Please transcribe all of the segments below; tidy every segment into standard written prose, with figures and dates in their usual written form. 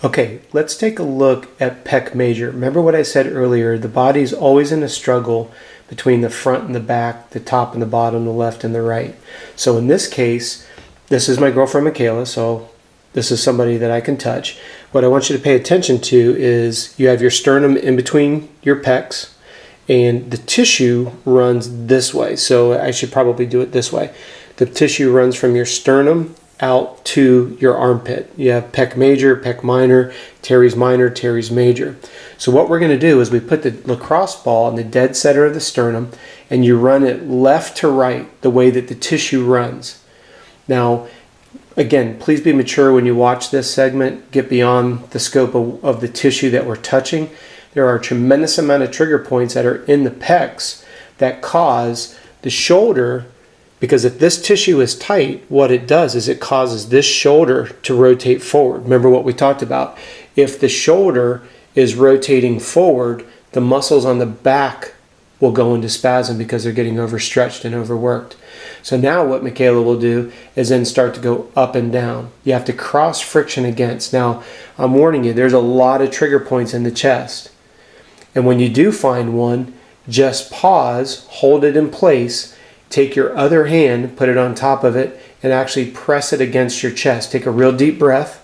Okay, let's take a look at pec major. Remember what I said earlier, the body's always in a struggle between the front and the back, the top and the bottom, the left and the right. So in this case, this is my girlfriend Michaela, so this is somebody that I can touch. What I want you to pay attention to is you have your sternum in between your pecs, and the tissue runs this way. So I should probably do it this way. The tissue runs from your sternum out to your armpit. You have pec major, pec minor, teres minor, teres major. So what we're going to do is we put the lacrosse ball in the dead center of the sternum, and you run it left to right the way that the tissue runs. Now, again, please be mature when you watch this segment. Get beyond the scope of the tissue that we're touching. There are a tremendous amount of trigger points that are in the pecs that cause the shoulder. Because if this tissue is tight, what it does is it causes this shoulder to rotate forward. Remember what we talked about. If the shoulder is rotating forward, the muscles on the back will go into spasm because they're getting overstretched and overworked. So now what Michaela will do is then start to go up and down. You have to cross friction against. Now, I'm warning you, there's a lot of trigger points in the chest. And when you do find one, just pause, hold it in place, take your other hand, put it on top of it, and actually press it against your chest. Take a real deep breath.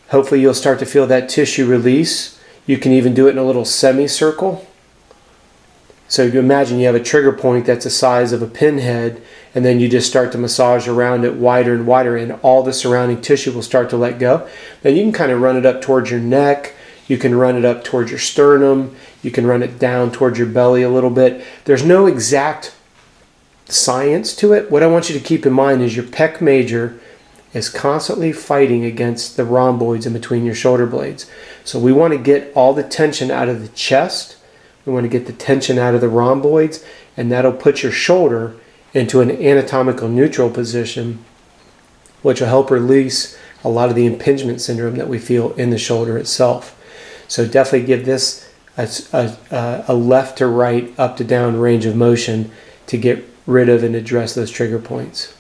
Hopefully you'll start to feel that tissue release. You can even do it in a little semicircle. So you imagine you have a trigger point that's the size of a pinhead, and then you just start to massage around it wider and wider, and all the surrounding tissue will start to let go. Then you can kind of run it up towards your neck. You can run it up towards your sternum. You can run it down towards your belly a little bit. There's no exact science to it. What I want you to keep in mind is your pec major is constantly fighting against the rhomboids in between your shoulder blades. So we want to get all the tension out of the chest. We want to get the tension out of the rhomboids, and that'll put your shoulder into an anatomical neutral position, which will help release a lot of the impingement syndrome that we feel in the shoulder itself. So definitely give this a left to right, up to down range of motion to get rid of and address those trigger points.